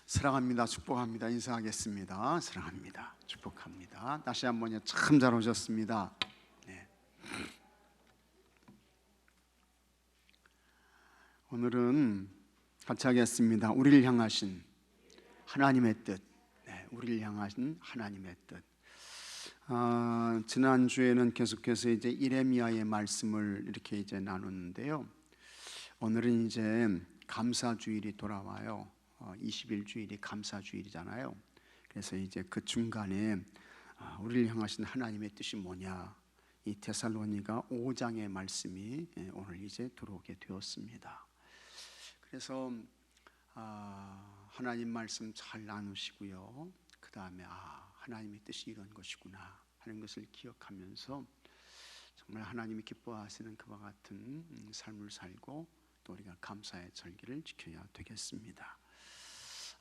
사랑합니다. 축복합니다. 인사하겠습니다. 사랑합니다. 축복합니다. 다시 한번요. 참 잘 오셨습니다. 네. 오늘은 같이 하겠습니다. 우리를 향하신 하나님의 뜻. 네, 우리를 향하신 하나님의 뜻. 지난주에는 계속해서 이제 이레미야의 말씀을 이렇게 이제 나눴는데요. 오늘은 이제 감사주일이 돌아와요. 20일 주일이 감사주일이잖아요. 그래서 이제 그 중간에 우리를 향하신 하나님의 뜻이 뭐냐, 이 데살로니가 5장의 말씀이 오늘 이제 들어오게 되었습니다. 그래서 하나님 말씀 잘 나누시고요. 그 다음에 하나님의 뜻이 이런 것이구나 하는 것을 기억하면서 정말 하나님이 기뻐하시는 그와 같은 삶을 살고 또 우리가 감사의 절기를 지켜야 되겠습니다.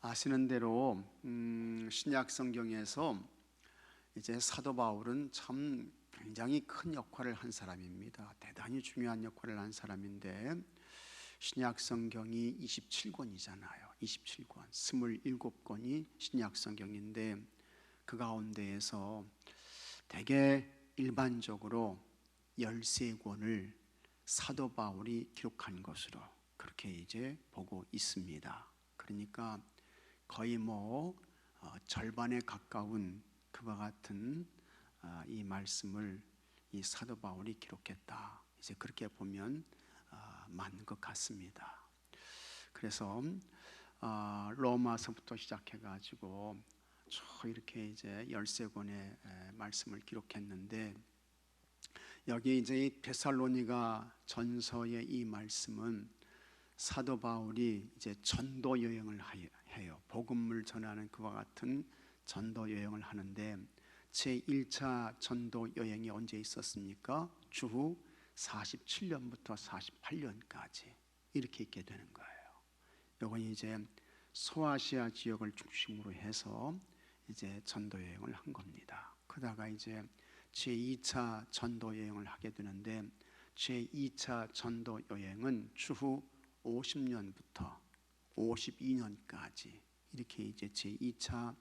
아시는 대로 신약 성경에서 이제 사도 바울은 참 굉장히 큰 역할을 한 사람입니다. 대단히 중요한 역할을 한 사람인데, 신약 성경이 27권이잖아요. 27권, 27권이 신약 성경인데 그 가운데에서 대개 일반적으로 13권을 사도 바울이 기록한 것으로 그렇게 이제 보고 있습니다. 그러니까 거의 절반에 가까운 그와 같은 이 말씀을 이 사도 바울이 기록했다. 이제 그렇게 보면 맞는 것 같습니다. 그래서 로마서부터 시작해가지고 이렇게 이제 13권의 말씀을 기록했는데, 여기 이제 이 데살로니가 전서의 이 말씀은 사도 바울이 이제 전도 여행을 해요. 복음을 전하는 그와 같은 전도 여행을 하는데, 제1차 전도 여행이 언제 있었습니까? 주후 47년부터 48년까지 이렇게 있게 되는 거예요. 이건 이제 소아시아 지역을 중심으로 해서 이제 전도 여행을 한 겁니다. 그러다가 이제 제2차 전도 여행을 하게 되는데, 제2차 전도 여행은 주후 50년부터 52년까지 이렇게 이제 제2차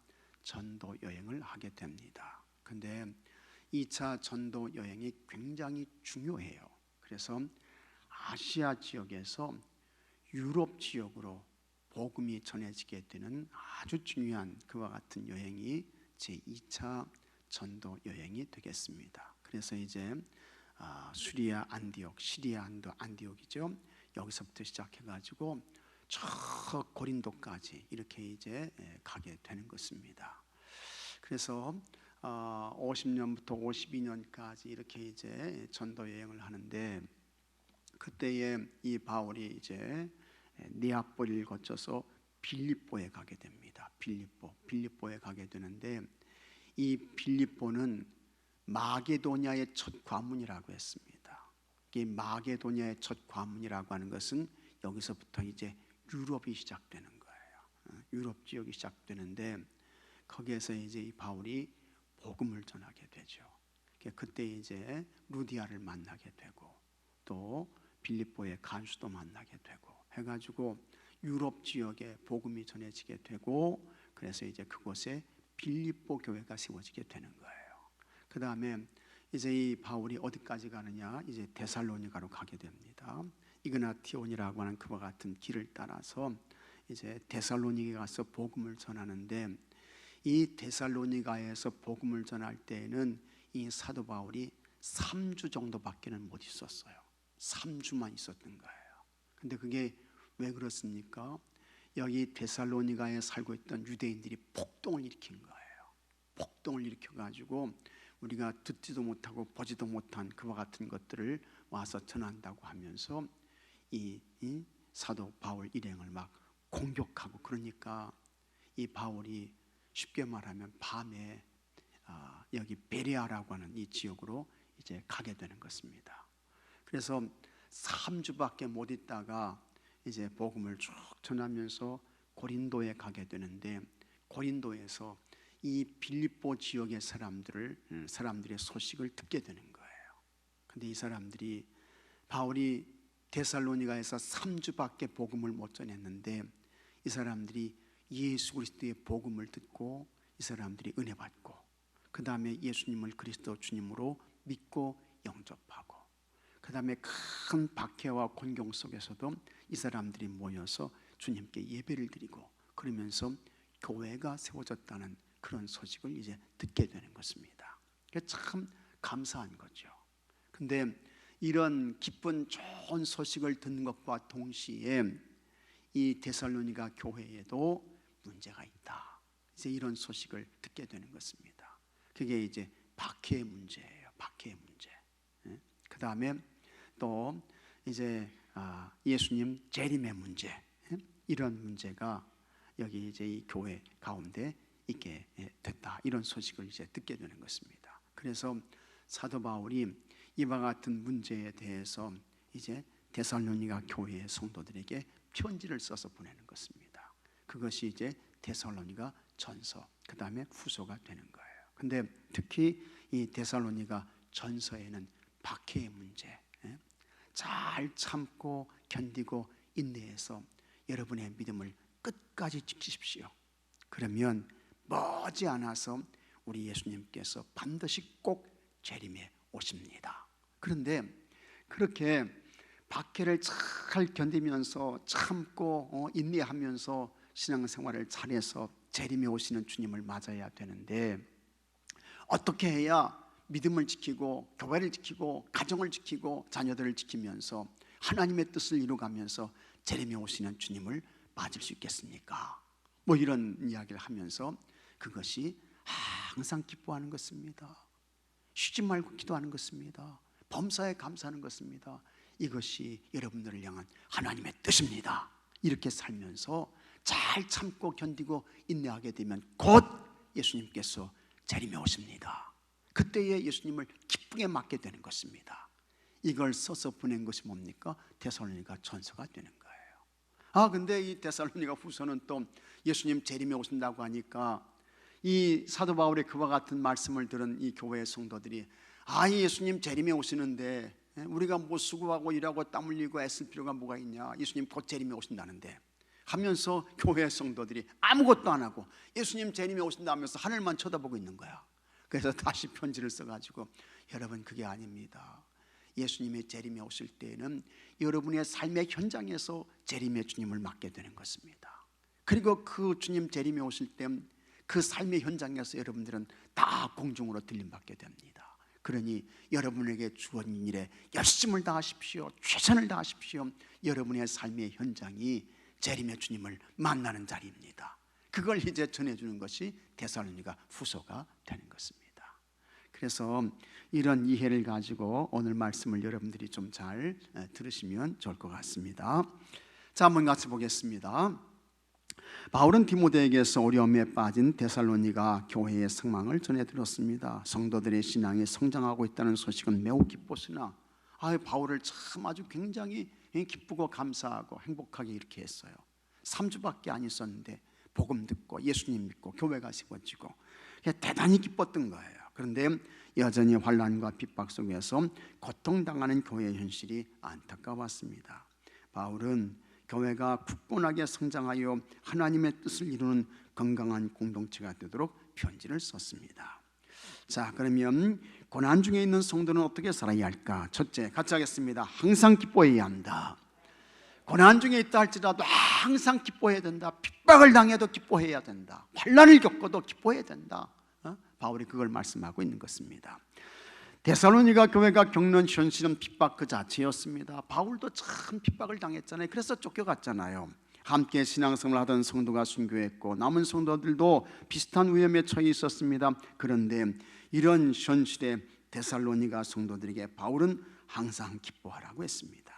전도 여행을 하게 됩니다. 근데 2차 전도 여행이 굉장히 중요해요. 그래서 아시아 지역에서 유럽 지역으로 복음이 전해지게 되는 아주 중요한 그와 같은 여행이 제2차 전도 여행이 되겠습니다. 그래서 이제 수리아 안디옥, 시리아 안디옥이죠. 여기서부터 시작해가지고 저 고린도까지 이렇게 이제 가게 되는 것입니다. 그래서 50년부터 52년까지 이렇게 이제 전도 여행을 하는데, 그때에 이 바울이 이제 네아폴리를 거쳐서 빌립보에 가게 됩니다. 빌립보에 가게 되는데, 이 빌립보는 마게도냐의 첫 관문이라고 했습니다. 이 마게도냐의 첫 관문이라고 하는 것은 여기서부터 이제 유럽이 시작되는 거예요. 유럽 지역이 시작되는데, 거기에서 이제 이 바울이 복음을 전하게 되죠. 그때 이제 루디아를 만나게 되고 또 빌립보의 간수도 만나게 되고 해가지고 유럽 지역에 복음이 전해지게 되고, 그래서 이제 그곳에 빌립보 교회가 세워지게 되는 거예요. 그 다음에 이제 이 바울이 어디까지 가느냐, 이제 데살로니가로 가게 됩니다. 이그나티온이라고 하는 그와 같은 길을 따라서 이제 데살로니가에 가서 복음을 전하는데, 이 데살로니가에서 복음을 전할 때에는 이 사도 바울이 3주 정도밖에는 못 있었어요. 3주만 있었던 거예요. 근데 그게 왜 그렇습니까? 여기 데살로니가에 살고 있던 유대인들이 폭동을 일으킨 거예요. 폭동을 일으켜가지고 우리가 듣지도 못하고 보지도 못한 그와 같은 것들을 와서 전한다고 하면서 이 사도 바울 일행을 막 공격하고, 그러니까 이 바울이 쉽게 말하면 밤에 여기 베레아라고 하는 이 지역으로 이제 가게 되는 것입니다. 그래서 3주밖에 못 있다가 이제 복음을 쭉 전하면서 고린도에 가게 되는데, 고린도에서 이 빌립보 지역의 사람들의 소식을 듣게 되는 거예요. 근데 이 사람들이 바울이 데살로니가에서 3주밖에 복음을 못 전했는데 이 사람들이 예수 그리스도의 복음을 듣고 이 사람들이 은혜 받고, 그 다음에 예수님을 그리스도 주님으로 믿고 영접하고, 그 다음에 큰 박해와 곤경 속에서도 이 사람들이 모여서 주님께 예배를 드리고, 그러면서 교회가 세워졌다는 그런 소식을 이제 듣게 되는 것입니다. 참 감사한 거죠. 근데 이런 기쁜 좋은 소식을 듣는 것과 동시에 이 데살로니가 교회에도 문제가 있다, 이제 이런 소식을 듣게 되는 것입니다. 그게 이제 박해의 문제예요. 박해의 문제. 그 다음에 또 이제 예수님 재림의 문제, 이런 문제가 여기 이제 이 교회 가운데 있게 됐다, 이런 소식을 이제 듣게 되는 것입니다. 그래서 사도 바울이 이와 같은 문제에 대해서 이제 데살로니가 교회의 성도들에게 편지를 써서 보내는 것입니다. 그것이 이제 데살로니가 전서, 그 다음에 후서가 되는 거예요. 근데 특히 이 데살로니가 전서에는 박해의 문제, 잘 참고 견디고 인내해서 여러분의 믿음을 끝까지 지키십시오. 그러면 머지않아서 우리 예수님께서 반드시 꼭 재림에 오십니다. 그런데 그렇게 박해를 잘 견디면서 참고 인내하면서 신앙생활을 잘해서 재림에 오시는 주님을 맞아야 되는데, 어떻게 해야 믿음을 지키고 교회를 지키고 가정을 지키고 자녀들을 지키면서 하나님의 뜻을 이루가면서 재림에 오시는 주님을 맞을 수 있겠습니까? 뭐 이런 이야기를 하면서 그것이 항상 기뻐하는 것입니다. 쉬지 말고 기도하는 것입니다. 범사에 감사하는 것입니다. 이것이 여러분들을 향한 하나님의 뜻입니다. 이렇게 살면서 잘 참고 견디고 인내하게 되면 곧 예수님께서 재림에 오십니다. 그때에 예수님을 기쁘게 맞게 되는 것입니다. 이걸 써서 보낸 것이 뭡니까? 데살로니가 전서가 되는 거예요. 근데 이 데살로니가 후서는 또 예수님 재림에 오신다고 하니까 이 사도 바울의 그와 같은 말씀을 들은 이 교회의 성도들이 예수님 재림에 오시는데 우리가 뭐 수고하고 일하고 땀 흘리고 애쓸 필요가 뭐가 있냐, 예수님 곧 재림에 오신다는데 하면서 교회의 성도들이 아무것도 안 하고 예수님 재림에 오신다 하면서 하늘만 쳐다보고 있는 거야. 그래서 다시 편지를 써가지고, 여러분 그게 아닙니다. 예수님의 재림에 오실 때에는 여러분의 삶의 현장에서 재림의 주님을 맞게 되는 것입니다. 그리고 그 주님 재림에 오실 때 그 삶의 현장에서 여러분들은 다 공중으로 들림받게 됩니다. 그러니 여러분에게 주어진 일에 열심을 다하십시오. 최선을 다하십시오. 여러분의 삶의 현장이 재림의 주님을 만나는 자리입니다. 그걸 이제 전해주는 것이 데살로니가 후서가 되는 것입니다. 그래서 이런 이해를 가지고 오늘 말씀을 여러분들이 좀 잘 들으시면 좋을 것 같습니다. 자, 한번 같이 보겠습니다. 바울은 디모데에게서 어려움에 빠진 데살로니가 교회의 상황을 전해 들었습니다. 성도들의 신앙이 성장하고 있다는 소식은 매우 기뻤으나 바울을 참 아주 굉장히 기쁘고 감사하고 행복하게 이렇게 했어요. 3주밖에 안 있었는데 복음 듣고 예수님 믿고 교회가 세워지고 대단히 기뻤던 거예요. 그런데 여전히 환난과 핍박 속에서 고통당하는 교회의 현실이 안타까웠습니다. 바울은 교회가 굳건하게 성장하여 하나님의 뜻을 이루는 건강한 공동체가 되도록 편지를 썼습니다. 자, 그러면 고난 중에 있는 성도는 어떻게 살아야 할까? 첫째, 같이 하겠습니다. 항상 기뻐해야 한다. 고난 중에 있다 할지라도 항상 기뻐해야 된다. 핍박을 당해도 기뻐해야 된다. 환난을 겪어도 기뻐해야 된다. 바울이 그걸 말씀하고 있는 것입니다. 데살로니가 교회가 겪는 현실은 핍박 그 자체였습니다. 바울도 참 핍박을 당했잖아요. 그래서 쫓겨갔잖아요. 함께 신앙생활을 하던 성도가 순교했고 남은 성도들도 비슷한 위험에 처해 있었습니다. 그런데 이런 현실에 데살로니가 성도들에게 바울은 항상 기뻐하라고 했습니다.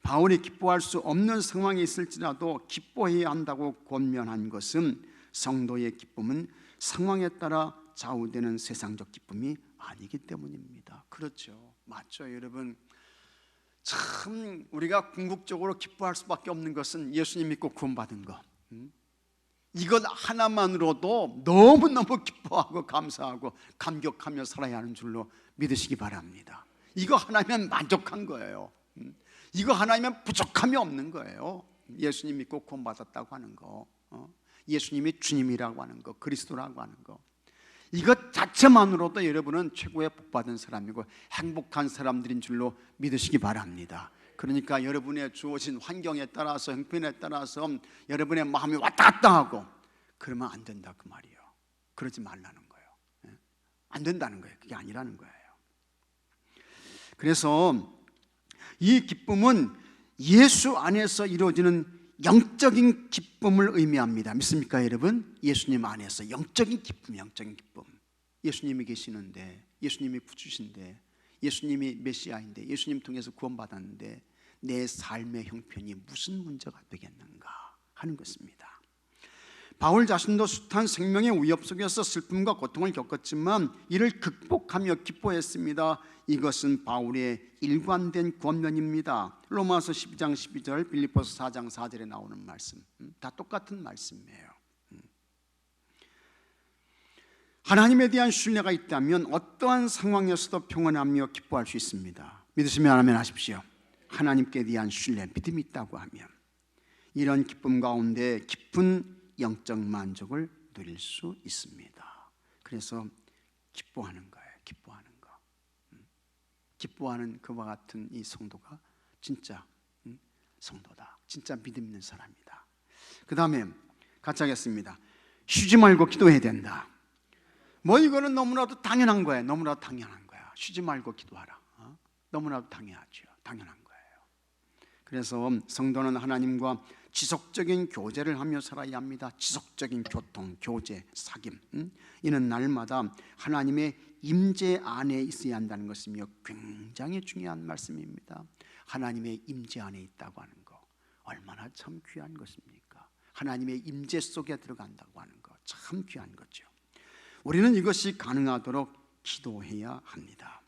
바울이 기뻐할 수 없는 상황이 있을지라도 기뻐해야 한다고 권면한 것은 성도의 기쁨은 상황에 따라 좌우되는 세상적 기쁨이 아니기 때문입니다. 그렇죠, 맞죠, 여러분. 참 우리가 궁극적으로 기뻐할 수밖에 없는 것은 예수님 믿고 구원받은 것, 이것 하나만으로도 너무너무 기뻐하고 감사하고 감격하며 살아야 하는 줄로 믿으시기 바랍니다. 이거 하나면 만족한 거예요. 이거 하나면 부족함이 없는 거예요. 예수님 믿고 구원받았다고 하는 거. 예수님이 주님이라고 하는 거, 그리스도라고 하는 거, 이것 자체만으로도 여러분은 최고의 복받은 사람이고 행복한 사람들인 줄로 믿으시기 바랍니다. 그러니까 여러분의 주어진 환경에 따라서, 형편에 따라서 여러분의 마음이 왔다 갔다 하고 그러면 안 된다 그 말이에요. 그러지 말라는 거예요. 안 된다는 거예요. 그게 아니라는 거예요. 그래서 이 기쁨은 예수 안에서 이루어지는 영적인 기쁨을 의미합니다. 믿습니까 여러분? 예수님 안에서 영적인 기쁨, 영적인 기쁨. 예수님이 계시는데, 예수님이 구주신데, 예수님이 메시아인데, 예수님 통해서 구원받았는데 내 삶의 형편이 무슨 문제가 되겠는가 하는 것입니다. 바울 자신도 숱한 생명의 위협 속에서 슬픔과 고통을 겪었지만 이를 극복하며 기뻐했습니다. 이것은 바울의 일관된 권면입니다. 로마서 12장 12절, 빌립보서 4장 4절에 나오는 말씀, 다 똑같은 말씀이에요. 하나님에 대한 신뢰가 있다면 어떠한 상황에서도 평안하며 기뻐할 수 있습니다. 믿으시면 아멘 하십시오. 하나님께 대한 신뢰, 믿음이 있다고 하면 이런 기쁨 가운데 깊은 영적 만족을 누릴 수 있습니다. 그래서 기뻐하는 거예요. 기뻐하는 거. 기뻐하는 그와 같은 이 성도가 진짜 성도다. 진짜 믿음 있는 사람이다. 그 다음에 같이 하겠습니다. 쉬지 말고 기도해야 된다. 뭐 이거는 너무나도 당연한 거예요. 너무나도 당연한 거야. 쉬지 말고 기도하라. 너무나도 당연하죠. 당연한 거예요. 그래서 성도는 하나님과 지속적인 교제를 하며 살아야 합니다. 지속적인 교통, 교제, 사귐. 이는 날마다 하나님의 임재 안에 있어야 한다는 것이며 굉장히 중요한 말씀입니다. 하나님의 임재 안에 있다고 하는 거 얼마나 참 귀한 것입니까? 하나님의 임재 속에 들어간다고 하는 거 참 귀한 거죠. 우리는 이것이 가능하도록 기도해야 합니다.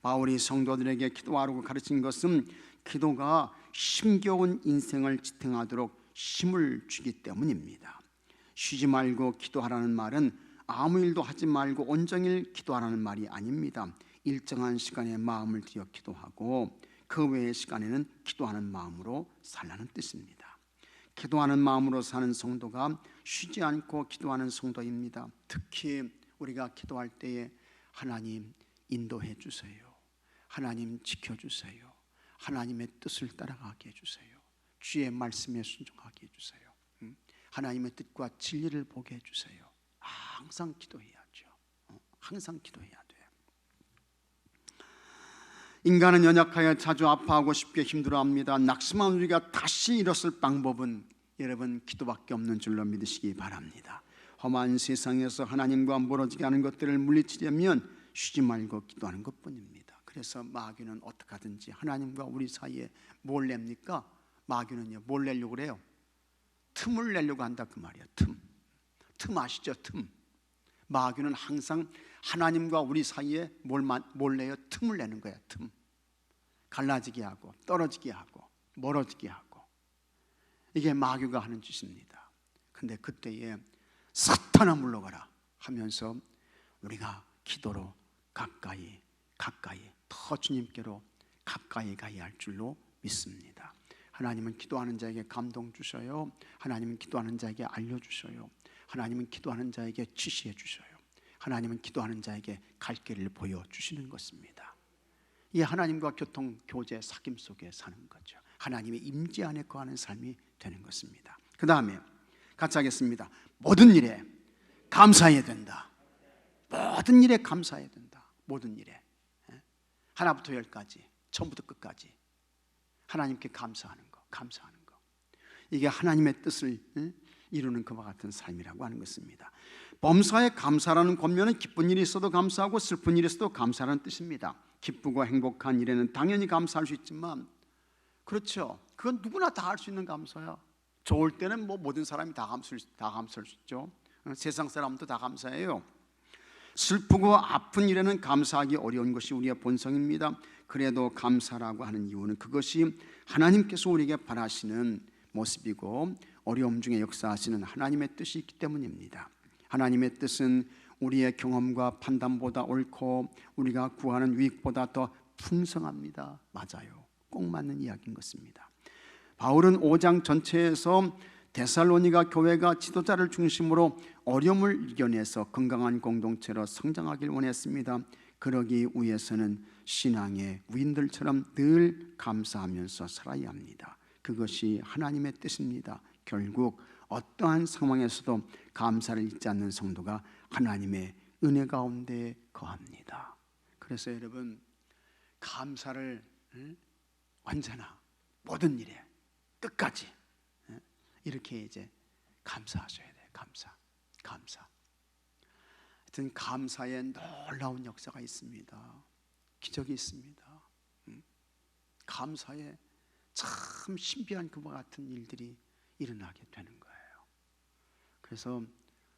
바울이 성도들에게 기도하라고 가르친 것은 기도가 힘겨운 인생을 지탱하도록 힘을 주기 때문입니다. 쉬지 말고 기도하라는 말은 아무 일도 하지 말고 온종일 기도하라는 말이 아닙니다. 일정한 시간에 마음을 들여 기도하고 그 외의 시간에는 기도하는 마음으로 살라는 뜻입니다. 기도하는 마음으로 사는 성도가 쉬지 않고 기도하는 성도입니다. 특히 우리가 기도할 때에 하나님 인도해 주세요. 하나님 지켜주세요. 하나님의 뜻을 따라가게 해주세요. 주의 말씀에 순종하게 해주세요. 하나님의 뜻과 진리를 보게 해주세요. 항상 기도해야죠. 항상 기도해야 돼요. 인간은 연약하여 자주 아파하고 쉽게 힘들어합니다. 낙심한 우리가 다시 일어설 방법은 여러분 기도밖에 없는 줄로 믿으시기 바랍니다. 험한 세상에서 하나님과 멀어지게 하는 것들을 물리치려면 쉬지 말고 기도하는 것뿐입니다. 그래서 마귀는 어떻게 하든지 하나님과 우리 사이에 뭘 냅니까? 마귀는요 뭘 내려고 그래요? 틈을 내려고 한다 그 말이야. 틈 아시죠? 틈. 마귀는 항상 하나님과 우리 사이에 뭘 내요? 틈을 내는 거야. 틈. 갈라지게 하고 떨어지게 하고 멀어지게 하고 이게 마귀가 하는 짓입니다. 근데 그때에 사탄아 물러가라 하면서 우리가 기도로 가까이 더 주님께로 가까이 가야 할 줄로 믿습니다. 하나님은 기도하는 자에게 감동 주셔요. 하나님은 기도하는 자에게 알려주셔요. 하나님은 기도하는 자에게 지시해 주셔요. 하나님은 기도하는 자에게 갈 길을 보여주시는 것입니다. 이 하나님과 교통, 교제, 사귐 속에 사는 거죠. 하나님의 임재 안에 거하는 삶이 되는 것입니다. 그 다음에 같이 하겠습니다. 모든 일에 감사해야 된다. 모든 일에 감사해야 된다. 모든 일에 하나부터 열까지 처음부터 끝까지 하나님께 감사하는 거. 이게 하나님의 뜻을 이루는 그와 같은 삶이라고 하는 것입니다. 범사에 감사라는 권면은 기쁜 일이 있어도 감사하고 슬픈 일이 있어도 감사라는 뜻입니다. 기쁘고 행복한 일에는 당연히 감사할 수 있지만 그렇죠. 그건 누구나 다 할 수 있는 감사야. 좋을 때는 뭐 모든 사람이 다 감사할 수 있죠. 세상 사람도 다 감사해요. 슬프고 아픈 일에는 감사하기 어려운 것이 우리의 본성입니다. 그래도 감사라고 하는 이유는 그것이 하나님께서 우리에게 바라시는 모습이고 어려움 중에 역사하시는 하나님의 뜻이 있기 때문입니다. 하나님의 뜻은 우리의 경험과 판단보다 옳고 우리가 구하는 유익보다 더 풍성합니다. 맞아요. 꼭 맞는 이야기인 것입니다. 바울은 5장 전체에서 데살로니가 교회가 지도자를 중심으로 어려움을 이겨내서 건강한 공동체로 성장하길 원했습니다. 그러기 위해서는 신앙의 위인들처럼 늘 감사하면서 살아야 합니다. 그것이 하나님의 뜻입니다. 결국 어떠한 상황에서도 감사를 잊지 않는 성도가 하나님의 은혜 가운데 거합니다. 그래서 여러분, 감사를 언제나 모든 일에 끝까지 이렇게 이제 감사하셔야 돼요. 감사. 하여튼 감사에 놀라운 역사가 있습니다. 기적이 있습니다. 감사에 참 신비한 그와 같은 일들이 일어나게 되는 거예요. 그래서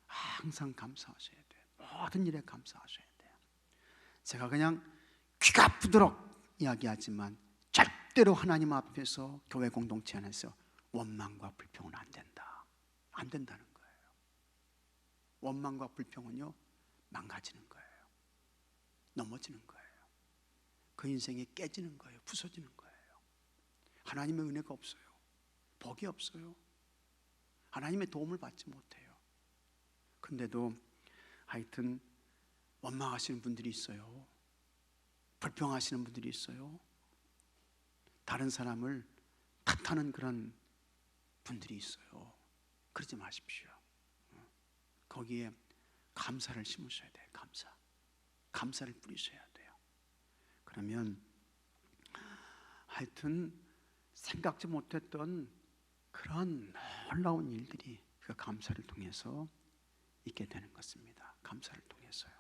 항상 감사하셔야 돼요. 모든 일에 감사하셔야 돼요. 제가 그냥 귀가 아프도록 이야기하지만 절대로 하나님 앞에서 교회 공동체 안에서 원망과 불평은 안 된다. 안 된다는 거예요. 원망과 불평은요, 망가지는 거예요. 넘어지는 거예요. 그 인생이 깨지는 거예요. 부서지는 거예요. 하나님의 은혜가 없어요. 복이 없어요. 하나님의 도움을 받지 못해요. 근데도 하여튼 원망하시는 분들이 있어요. 불평하시는 분들이 있어요. 다른 사람을 탓하는 그런 분들이 있어요. 그러지 마십시오. 거기에 감사를 심으셔야 돼요. 감사를 뿌리셔야 돼요. 그러면 하여튼 생각지 못했던 그런 놀라운 일들이 그 감사를 통해서 있게 되는 것입니다. 감사를 통해서요.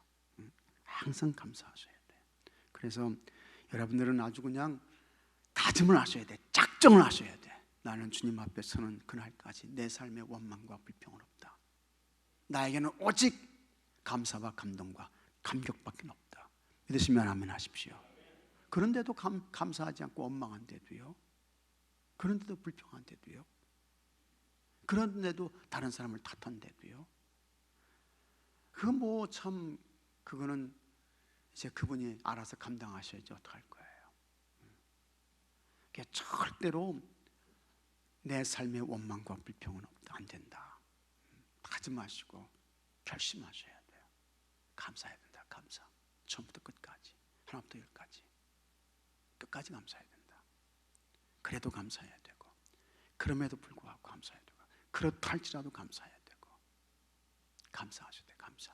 항상 감사하셔야 돼요. 그래서 여러분들은 아주 그냥 다짐을 하셔야 돼. 작정을 하셔야 돼. 나는 주님 앞에 서는 그날까지 내 삶에 원망과 불평은 없다. 나에게는 오직 감사와 감동과 감격밖에 없다. 믿으시면 아멘 하십시오. 그런데도 감사하지 않고 원망한데도요, 그런데도 불평한데도요, 그런데도 다른 사람을 탓한데도요, 그거 뭐 참 그거는 이제 그분이 알아서 감당하셔야지 어떡할 거예요. 절대로 내 삶의 원망과 불평은 없다. 안 된다. 다짐하시고 결심하셔야 돼요. 감사해야 된다. 감사. 처음부터 끝까지, 하나부터 열까지 끝까지 감사해야 된다. 그래도 감사해야 되고, 그럼에도 불구하고 감사해야 되고, 그렇다 할지라도 감사해야 되고, 감사하셔야 돼요. 감사.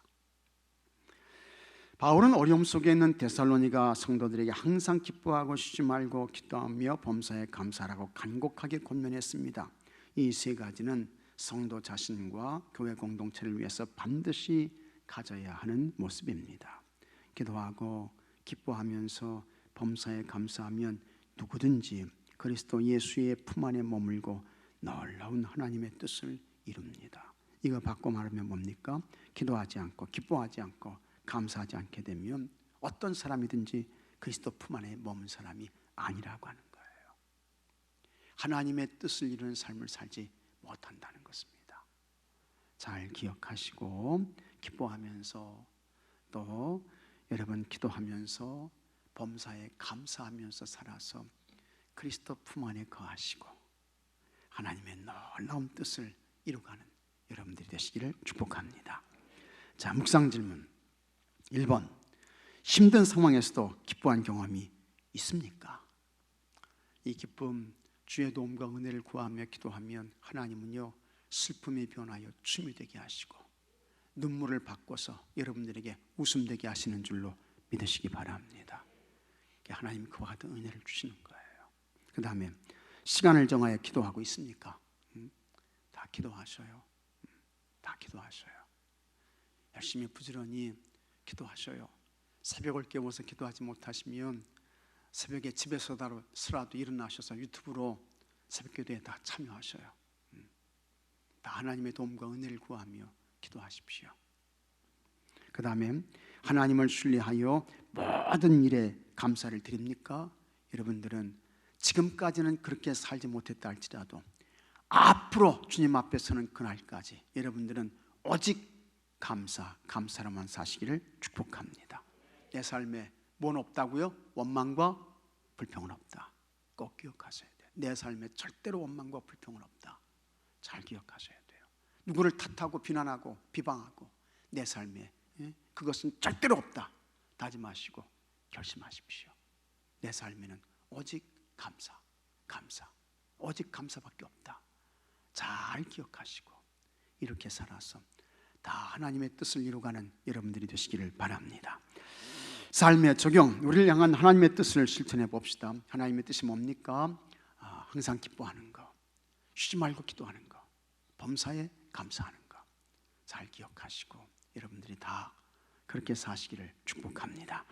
바울은 어려움 속에 있는 데살로니가 성도들에게 항상 기뻐하고 쉬지 말고 기도하며 범사에 감사하라고 간곡하게 권면했습니다. 이 세 가지는 성도 자신과 교회 공동체를 위해서 반드시 가져야 하는 모습입니다. 기도하고 기뻐하면서 범사에 감사하면 누구든지 그리스도 예수의 품 안에 머물고 놀라운 하나님의 뜻을 이룹니다. 이거 바꿔 말하면 뭡니까? 기도하지 않고 기뻐하지 않고 감사하지 않게 되면 어떤 사람이든지 그리스도 품 안에 머문 사람이 아니라고 하는 거예요. 하나님의 뜻을 이루는 삶을 살지 못한다는 것입니다. 잘 기억하시고 기뻐하면서 또 여러분 기도하면서 범사에 감사하면서 살아서 그리스도 품 안에 거하시고 하나님의 놀라운 뜻을 이루가는 여러분들이 되시기를 축복합니다. 자, 묵상 질문 1번, 힘든 상황에서도 기뻐한 경험이 있습니까? 이 기쁨, 주의 도움과 은혜를 구하며 기도하면 하나님은요 슬픔이 변하여 춤이 되게 하시고 눈물을 바꿔서 여러분들에게 웃음 되게 하시는 줄로 믿으시기 바랍니다. 하나님이 그와 같은 은혜를 주시는 거예요. 그 다음에 시간을 정하여 기도하고 있습니까? 다 기도하셔요. 다 기도하셔요. 열심히 부지런히 기도하셔요. 새벽을 깨워서 기도하지 못하시면 새벽에 집에서라도 일어나셔서 유튜브로 새벽기도에 다 참여하셔요. 다 하나님의 도움과 은혜를 구하며 기도하십시오. 그 다음에 하나님을 신뢰하여 모든 일에 감사를 드립니까? 여러분들은 지금까지는 그렇게 살지 못했다 할지라도 앞으로 주님 앞에 서는 그날까지 여러분들은 오직 감사로만 사시기를 축복합니다. 내 삶에 뭔 없다고요? 원망과 불평은 없다. 꼭 기억하셔야 돼요. 내 삶에 절대로 원망과 불평은 없다. 잘 기억하셔야 돼요. 누구를 탓하고 비난하고 비방하고 내 삶에 그것은 절대로 없다 다짐하시고 결심하십시오. 내 삶에는 오직 감사, 감사, 오직 감사밖에 없다. 잘 기억하시고 이렇게 살아서 다 하나님의 뜻을 이루가는 여러분들이 되시기를 바랍니다. 삶의 적용, 우리를 향한 하나님의 뜻을 실천해 봅시다. 하나님의 뜻이 뭡니까? 항상 기뻐하는 거, 쉬지 말고 기도하는 거, 범사에 감사하는 거 잘 기억하시고 여러분들이 다 그렇게 사시기를 축복합니다.